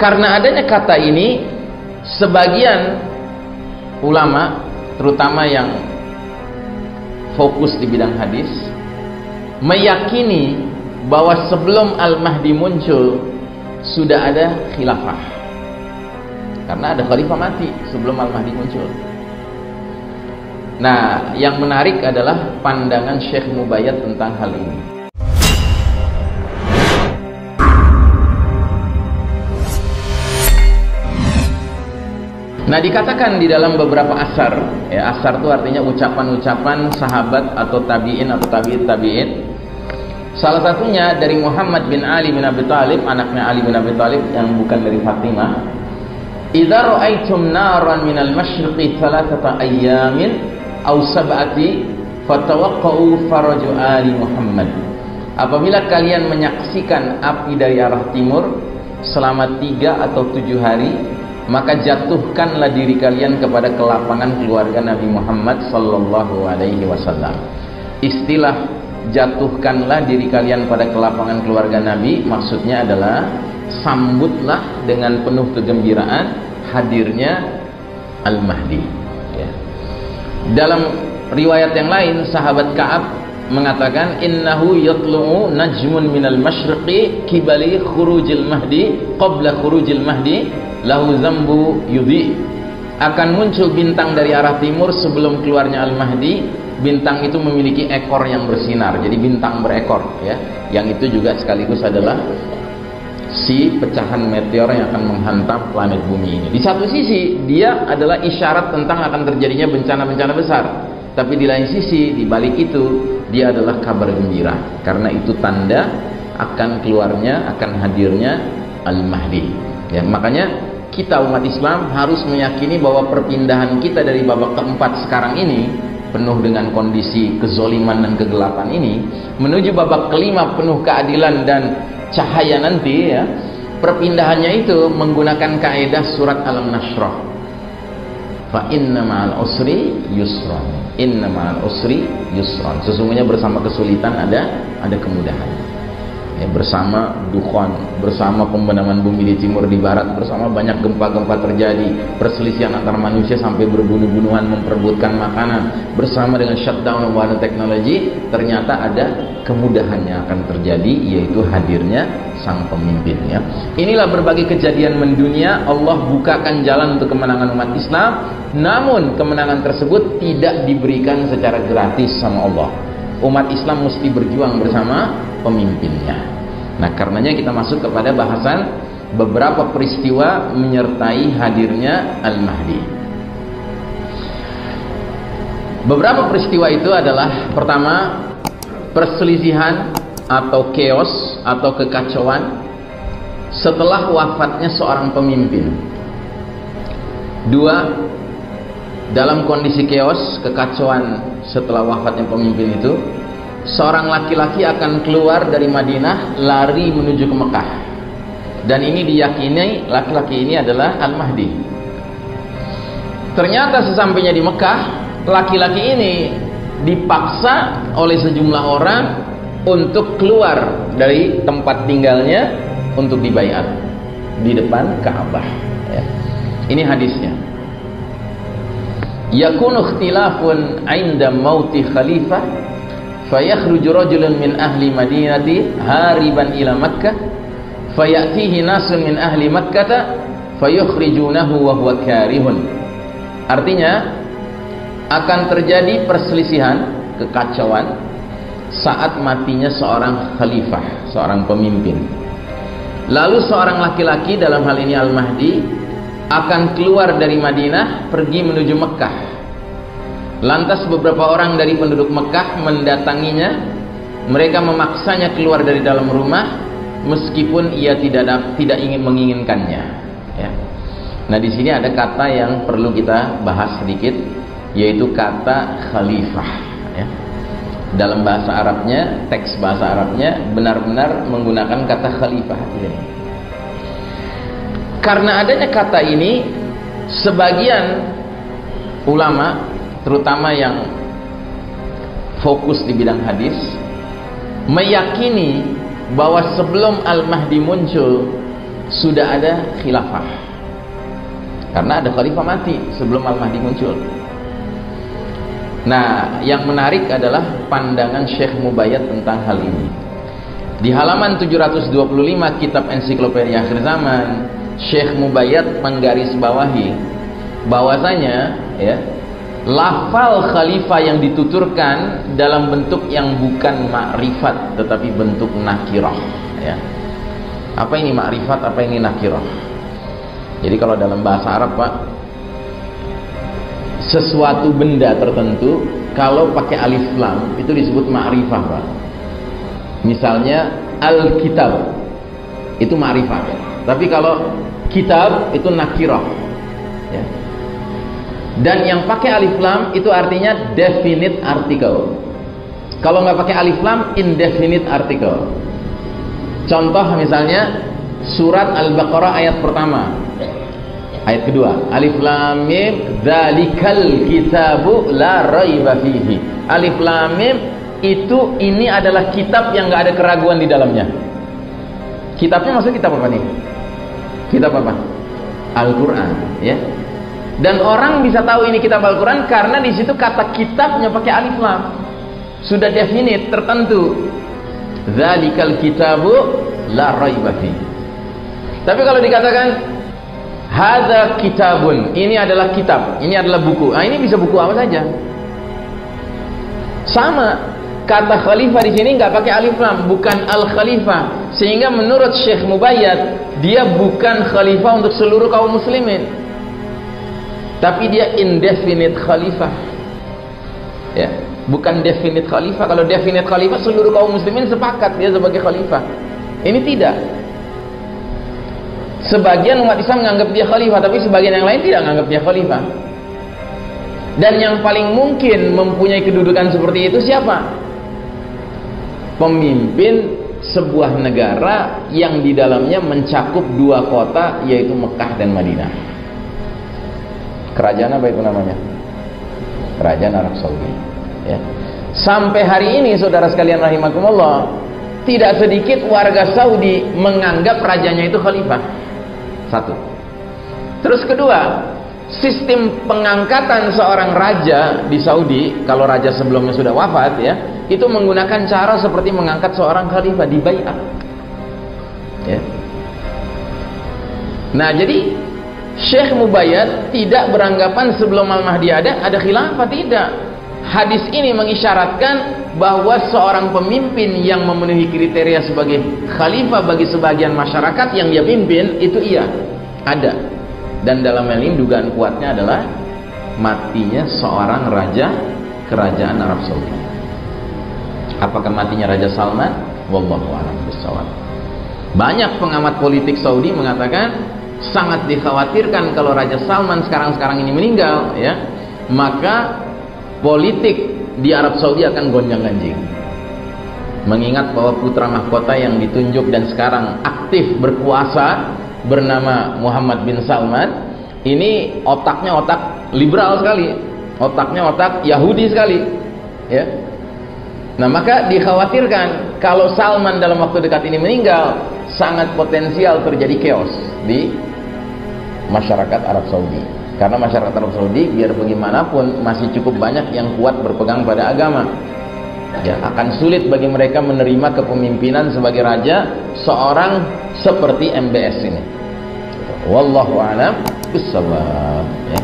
Karena adanya kata ini, sebagian ulama, terutama yang fokus di bidang hadis, meyakini bahwa sebelum Al-Mahdi muncul sudah ada khilafah. Karena ada khalifah mati sebelum Al-Mahdi muncul. Nah, yang menarik adalah pandangan Syekh Mubayyad tentang hal ini. Nah, dikatakan di dalam beberapa asar, ya, asar itu artinya ucapan-ucapan sahabat atau tabi'in atau tabi'in. Salah satunya dari Muhammad bin Ali bin Abi Thalib, anaknya Ali bin Abi Thalib yang bukan dari Fatimah. "Idza ra'aitum naran minal masyriqi thalathata ayyamin aw sab'ati fatawaqqa'u faraju ali Muhammad." Apabila kalian menyaksikan api dari arah timur selama 3 atau 7 hari, maka jatuhkanlah diri kalian kepada kelapangan keluarga Nabi Muhammad sallallahu alaihi wasallam. Istilah jatuhkanlah diri kalian pada kelapangan keluarga Nabi maksudnya adalah sambutlah dengan penuh kegembiraan hadirnya Al-Mahdi, ya. Dalam riwayat yang lain, sahabat Ka'ab mengatakan, innahu yatlu'u najmun minal masyriqi kibali khurujil mahdi qabla khurujil mahdi lahu zambu yudhi. Akan muncul bintang dari arah timur sebelum keluarnya Al-Mahdi. Bintang itu memiliki ekor yang bersinar, jadi bintang berekor, ya. Yang itu juga sekaligus adalah si pecahan meteor yang akan menghantam planet bumi ini. Di satu sisi dia adalah isyarat tentang akan terjadinya bencana-bencana besar, tapi di lain sisi, di balik itu dia adalah kabar gembira, karena itu tanda akan keluarnya, akan hadirnya Al-Mahdi, ya. Makanya kita umat Islam harus meyakini bahwa perpindahan kita dari babak keempat sekarang ini penuh dengan kondisi kezoliman dan kegelapan ini menuju babak kelima penuh keadilan dan cahaya nanti, ya. Perpindahannya itu menggunakan kaidah surat Al-Nashrah. Fa inna ma'al usri yusran. Inna ma'al usri yusran. Sesungguhnya bersama kesulitan ada kemudahan. Ya, bersama dukhan, bersama pembenangan bumi di timur di barat, bersama banyak gempa-gempa terjadi, perselisihan antar manusia sampai berbunuh-bunuhan memperebutkan makanan, bersama dengan shutdown modern teknologi, ternyata ada kemudahan yang akan terjadi, yaitu hadirnya sang pemimpinnya. Inilah berbagai kejadian mendunia. Allah bukakan jalan untuk kemenangan umat Islam, namun kemenangan tersebut tidak diberikan secara gratis sama Allah. Umat Islam mesti berjuang bersama pemimpinnya. Nah, karenanya kita masuk kepada bahasan beberapa peristiwa menyertai hadirnya Al-Mahdi. Beberapa peristiwa itu adalah, pertama, perselisihan atau chaos atau kekacauan setelah wafatnya seorang pemimpin. Dua, dalam kondisi chaos, kekacauan setelah wafatnya pemimpin itu, seorang laki-laki akan keluar dari Madinah lari menuju ke Mekah, dan ini diyakini laki-laki ini adalah Al-Mahdi. Ternyata sesampainya di Mekah, laki-laki ini dipaksa oleh sejumlah orang untuk keluar dari tempat tinggalnya untuk dibaiat di depan Ka'bah, ya. Ini hadisnya. Yakunu ikhtilafun 'inda mauti khalifah fayakhruju rajulun min ahli madinati hariban ila Makkah fayatihi nasun min ahli Makkah fayukhrijunahu wa huwa karihun. Artinya akan terjadi perselisihan, kekacauan saat matinya seorang khalifah, seorang pemimpin. Lalu seorang laki-laki, dalam hal ini Al-Mahdi, akan keluar dari Madinah pergi menuju Mekah. Lantas beberapa orang dari penduduk Mekah mendatanginya. Mereka memaksanya keluar dari dalam rumah meskipun ia tidak ingin menginginkannya, ya. Nah, di sini ada kata yang perlu kita bahas sedikit, yaitu kata khalifah, ya. Dalam bahasa Arabnya, teks bahasa Arabnya benar-benar menggunakan kata khalifah, ya. Karena adanya kata ini, sebagian ulama, terutama yang fokus di bidang hadis, meyakini bahwa sebelum Al-Mahdi muncul sudah ada khilafah, karena ada khalifah mati sebelum Al-Mahdi muncul. Nah, yang menarik adalah pandangan Syekh Mubayyad tentang hal ini. Di halaman 725 kitab Ensiklopedia Akhir Zaman, Syekh Mubayyad menggarisbawahi bahwasanya ya, lafal khalifah yang dituturkan dalam bentuk yang bukan ma'rifat tetapi bentuk nakirah ya. Apa ini ma'rifat, apa ini nakirah? Jadi kalau dalam bahasa Arab, Pak, sesuatu benda tertentu kalau pakai alif lam itu disebut ma'rifah, Pak. Misalnya al-kitab itu ma'rifah ya. Tapi kalau kitab itu nakirah ya. Dan yang pakai alif lam itu artinya definite article. Kalau nggak pakai alif lam, indefinite article. Contoh misalnya surat Al-Baqarah ayat pertama, ayat kedua, alif lam mim dzalikal kitabu la raiba fihi. Alif lam mim itu, ini adalah kitab yang nggak ada keraguan di dalamnya. Kitabnya maksud kitab apa nih? Kitab apa? Al-Quran ya. Dan orang bisa tahu ini kitab Al-Quran karena di situ kata kitabnya pakai alif lam, sudah definite, tertentu. Dzalikal kitabu la raiba fihi. Tapi kalau dikatakan hadza kitabun, ini adalah kitab, ini adalah buku. Nah, ini bisa buku apa saja. Sama, kata khalifah di sini nggak pakai alif lam, bukan al-khalifah. Sehingga menurut Syekh Mubayyad, dia bukan khalifah untuk seluruh kaum muslimin. Tapi dia indefinite khalifah. Ya, bukan definite khalifah. Kalau definite khalifah seluruh kaum muslimin sepakat dia sebagai khalifah. Ini tidak. Sebagian umat Islam menganggap dia khalifah, tapi sebagian yang lain tidak menganggap dia khalifah. Dan yang paling mungkin mempunyai kedudukan seperti itu siapa? Pemimpin sebuah negara yang di dalamnya mencakup dua kota, yaitu Mekah dan Madinah. Kerajaan apa itu namanya? Kerajaan Arab Saudi ya. Sampai hari ini saudara sekalian rahimakumullah, tidak sedikit warga Saudi menganggap rajanya itu khalifah. Satu. Terus kedua, sistem pengangkatan seorang raja di Saudi, kalau raja sebelumnya sudah wafat ya, itu menggunakan cara seperti mengangkat seorang khalifah di bai'ah ya. Nah, jadi Syekh Mubayyad tidak beranggapan sebelum Al-Mahdi ada khilafah, tidak. Hadis ini mengisyaratkan bahwa seorang pemimpin yang memenuhi kriteria sebagai khalifah bagi sebagian masyarakat yang dia pimpin, itu iya, ada. Dan dalam hal ini dugaan kuatnya adalah matinya seorang raja kerajaan Arab Saudi. Apakah matinya Raja Salman? Wallahu a'lam bishawab. Banyak pengamat politik Saudi mengatakan sangat dikhawatirkan kalau Raja Salman sekarang ini meninggal ya, maka politik di Arab Saudi akan gonjang-ganjing. Mengingat bahwa putra mahkota yang ditunjuk dan sekarang aktif berkuasa bernama Muhammad bin Salman, ini otaknya otak liberal sekali, otaknya otak Yahudi sekali ya. Nah, maka dikhawatirkan kalau Salman dalam waktu dekat ini meninggal, sangat potensial terjadi chaos di masyarakat Arab Saudi. Karena masyarakat Arab Saudi biar bagaimanapun masih cukup banyak yang kuat berpegang pada agama. Ya, akan sulit bagi mereka menerima kepemimpinan sebagai raja seorang seperti MBS ini. Wallahu a'lam bishawab. Ya.